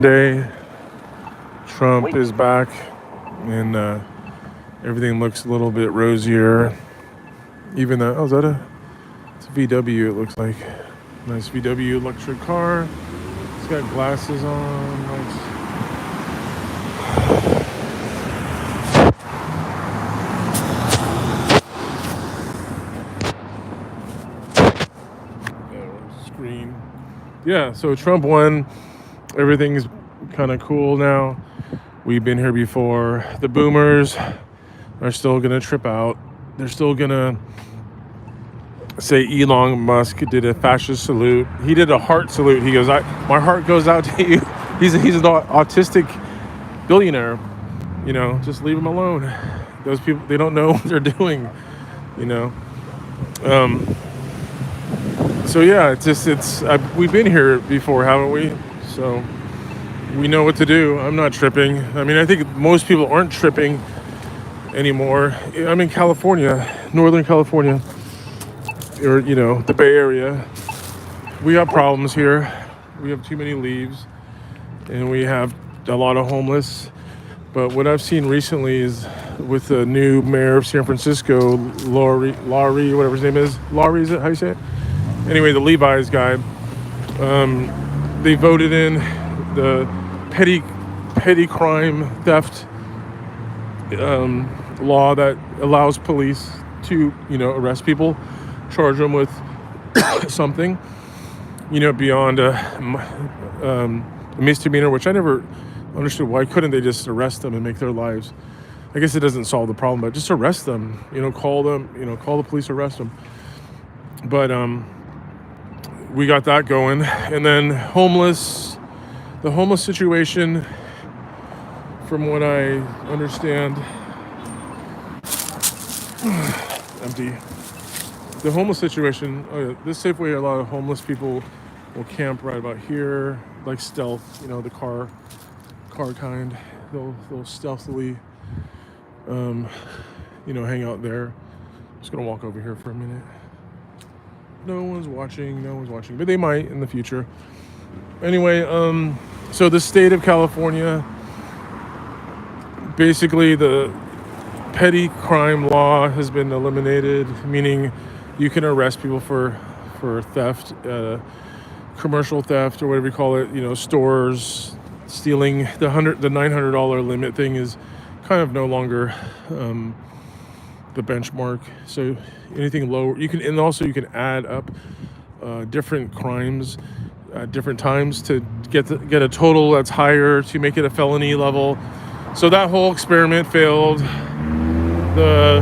Day. Trump is back, and everything looks a little bit rosier. Even though, oh, is that it's a VW? It looks like nice VW electric car. It's got glasses on. Nice. Screen. Yeah. So Trump won. Everything's kind of cool now. We've been here before. The boomers are still gonna trip out. They're still gonna say Elon Musk did a fascist salute. He did a heart salute. He goes, my heart goes out to you." He's an autistic billionaire. Just leave him alone. Those people, they don't know what they're doing. You know. So yeah, we've been here before, haven't we? So we know what to do. I'm not tripping. I mean, I think most people aren't tripping anymore. I'm in California, Northern California, or the Bay Area. We have problems here. We have too many leaves, and we have a lot of homeless. But what I've seen recently is with the new mayor of San Francisco, Laurie, whatever his name is. Laurie, is it? How you say it? Anyway, the Levi's guy. They voted in the petty crime theft law that allows police to arrest people, charge them with something beyond a misdemeanor, which I never understood. Why couldn't they just arrest them and make their lives? I guess it doesn't solve the problem, but just arrest them. Call the police, arrest them. But we got that going. And then the homeless situation, from what I understand, empty. The homeless situation, this Safeway, a lot of homeless people will camp right about here, like stealth, the car kind. They'll stealthily, hang out there. Just gonna walk over here for a minute. No one's watching, but they might in the future. Anyway, so the state of California, basically the petty crime law has been eliminated, meaning you can arrest people for theft, commercial theft or whatever you call it, stores, stealing. The $900 limit thing is kind of no longer the benchmark. So anything lower, you can add up different crimes at different times to get a total that's higher to make it a felony level. So that whole experiment failed. The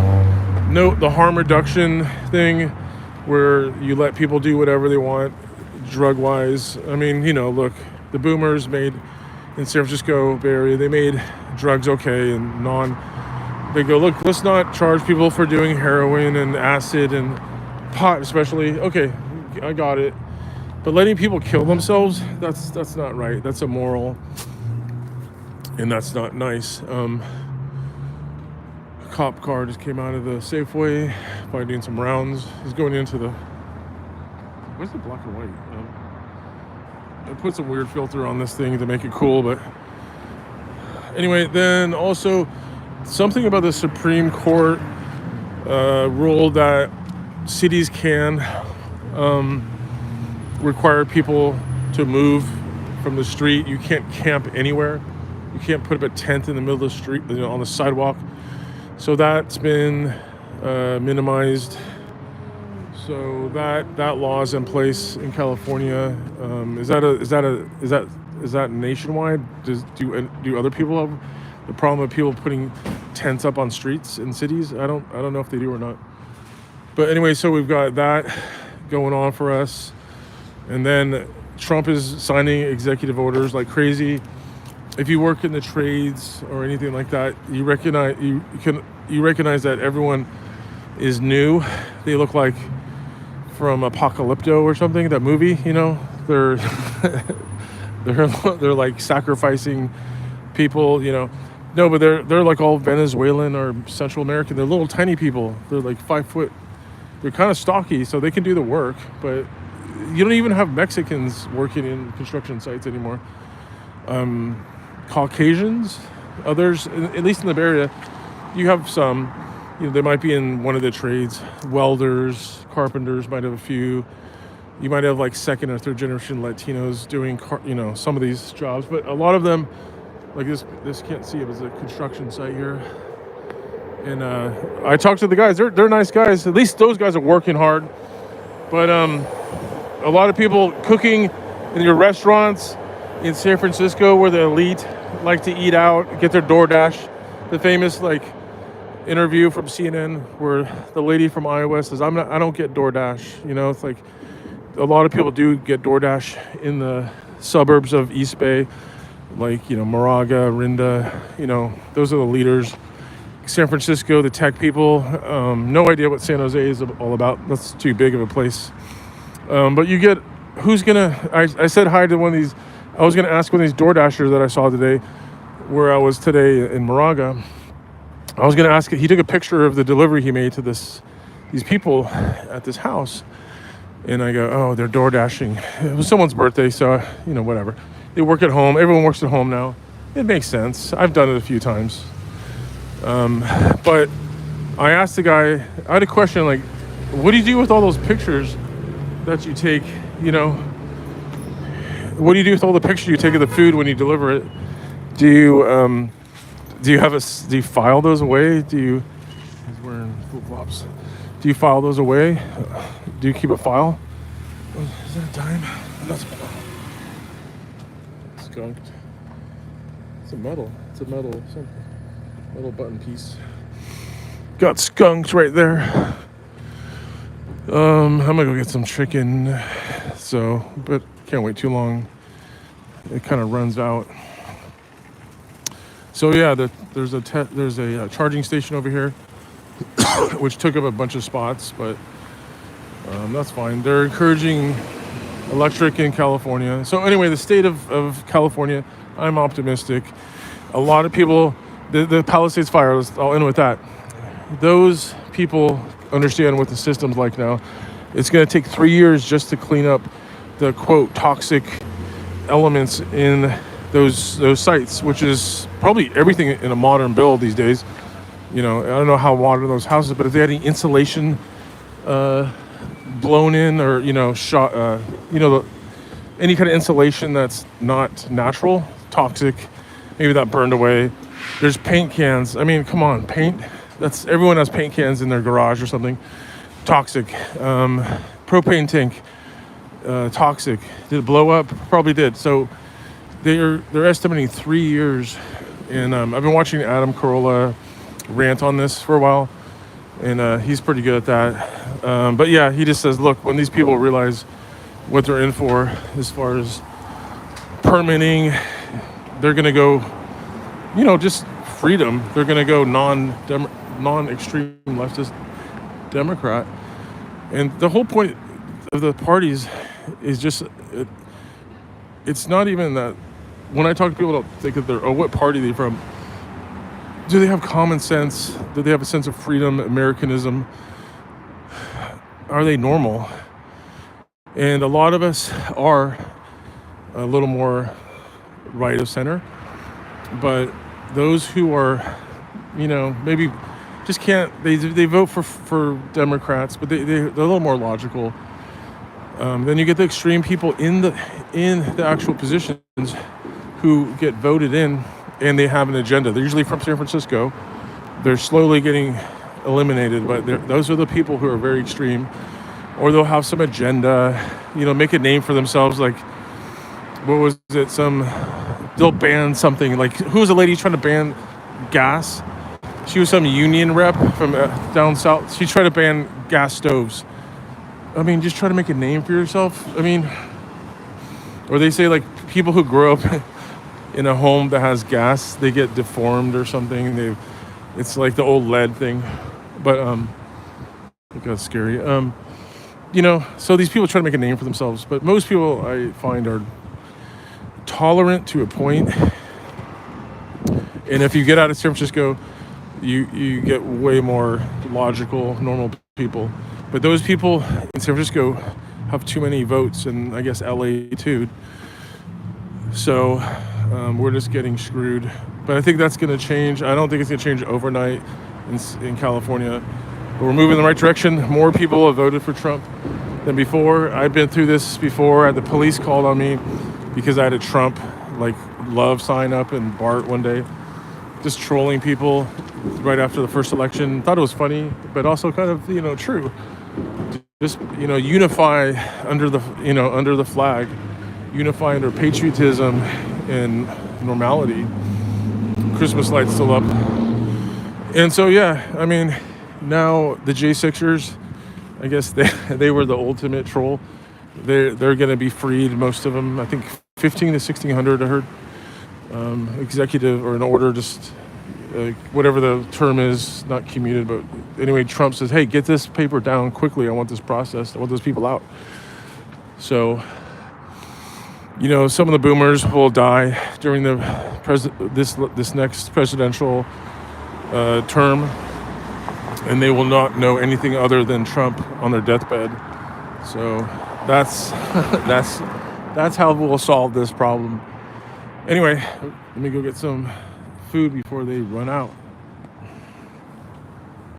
harm reduction thing, where you let people do whatever they want drug wise. I mean, look, the boomers made in San Francisco Bay Area, they made drugs okay and they go, look, let's not charge people for doing heroin and acid and pot especially. Okay, I got it. But letting people kill themselves, that's not right. That's immoral. And that's not nice. A cop car just came out of the Safeway, probably doing some rounds. He's going into where's the black and white? I put some weird filter on this thing to make it cool, but anyway, then also something about the Supreme Court ruled that cities can require people to move from the street. You can't camp anywhere. You can't put up a tent in the middle of the street, on the sidewalk. So that's been minimized. So that law is in place in California. Is that nationwide? Do other people have the problem of people putting tents up on streets in cities? I don't know if they do or not. But anyway, so we've got that going on for us. And then Trump is signing executive orders like crazy. If you work in the trades or anything like that, you recognize that everyone is new. They look like from Apocalypto or something, that movie, they're they're like sacrificing people, No, but they're like all Venezuelan or Central American. They're little tiny people. They're like 5 foot. They're kind of stocky, so they can do the work, but you don't even have Mexicans working in construction sites anymore. Caucasians. Others, at least in the Bay Area, you have some. They might be in one of the trades. Welders, carpenters might have a few. You might have like second or third generation Latinos doing, some of these jobs. But a lot of them, like this can't see it, it's a construction site here. And I talked to the guys. They're nice guys. At least those guys are working hard. But a lot of people cooking in your restaurants in San Francisco, where the elite like to eat out, get their DoorDash. The famous interview from CNN where the lady from Iowa says, I don't get DoorDash. It's like a lot of people do get DoorDash in the suburbs of East Bay, like Moraga, Rinda. Those are the leaders. San Francisco, the tech people, no idea what San Jose is all about. That's too big of a place. But you get, I said hi to one of these. I was going to ask one of these DoorDashers that I saw today, where I was today in Moraga. I was going to ask, he took a picture of the delivery he made to these people at this house. And I go, oh, they're DoorDashing. It was someone's birthday, so, whatever. They work at home. Everyone works at home now. It makes sense. I've done it a few times. But I asked the guy, I had a question, like, what do you do with all those pictures that you take, what do you do with all the pictures you take of the food when you deliver it? Do you file those away? He's wearing flip-flops. Do you file those away? Do you keep a file? Is that a dime? That's skunked. It's a metal something. Little button piece. Got skunked right there. I'm gonna go get some chicken. But can't wait too long. It kind of runs out. So yeah, there's a charging station over here, which took up a bunch of spots, but that's fine. They're encouraging electric in California. So anyway, the state of California, I'm optimistic. A lot of people. The Palisades fire, I'll end with that. Those people understand what the system's like now. It's going to take 3 years just to clean up the, quote, toxic elements in those sites, which is probably everything in a modern build these days. I don't know how modern those houses, but if they had any insulation blown in or, shot, any kind of insulation that's not natural, toxic, maybe that burned away. There's paint cans. I mean, come on, paint. Everyone has paint cans in their garage or something. Toxic. Propane tank. Toxic. Did it blow up? Probably did. So they're estimating 3 years. And I've been watching Adam Carolla rant on this for a while, and he's pretty good at that. But yeah, he just says, look, when these people realize what they're in for as far as permitting, they're going to go, just freedom. They're going to go non-extreme leftist Democrat. And the whole point of the parties is just, it's not even that. When I talk to people, don't think that what party are they from? Do they have common sense? Do they have a sense of freedom, Americanism? Are they normal? And a lot of us are a little more right of center. But those who are, maybe just can't, they vote for Democrats, but they're a little more logical. Then you get the extreme people in the actual positions who get voted in, and they have an agenda. They're usually from San Francisco. They're slowly getting eliminated, but those are the people who are very extreme, or they'll have some agenda, make a name for themselves. Like, what was it? They'll ban something. Like, who was the lady trying to ban gas? She was some union rep from down south. She tried to ban gas stoves. I mean, just try to make a name for yourself. I mean, or they say like people who grow up in a home that has gas, they get deformed or something. It's like the old lead thing, but it got scary. So these people try to make a name for themselves, but most people I find are tolerant to a point. And if you get out of San Francisco, you get way more logical, normal people. But those people in San Francisco have too many votes, and I guess LA too. So We're just getting screwed. But I think that's going to change. I don't think it's going to change overnight in California. But we're moving in the right direction. More people have voted for Trump than before. I've been through this before. The police called on me because I had a Trump love sign up in BART one day, just trolling people right after the first election. Thought it was funny, but also kind of true. Just unify under the flag, unify under patriotism and normality. Christmas lights still up, and so I mean, now the J6ers, I guess they were the ultimate troll. They're going to be freed, most of them. I think 15 to 1600. I heard executive or an order, just whatever the term is, not commuted, but anyway, Trump says, hey, get this paper down quickly. I want this processed. I want those people out. So, some of the boomers will die during this next presidential term, and they will not know anything other than Trump on their deathbed. So that's that's how we'll solve this problem. Anyway, let me go get some food before they run out.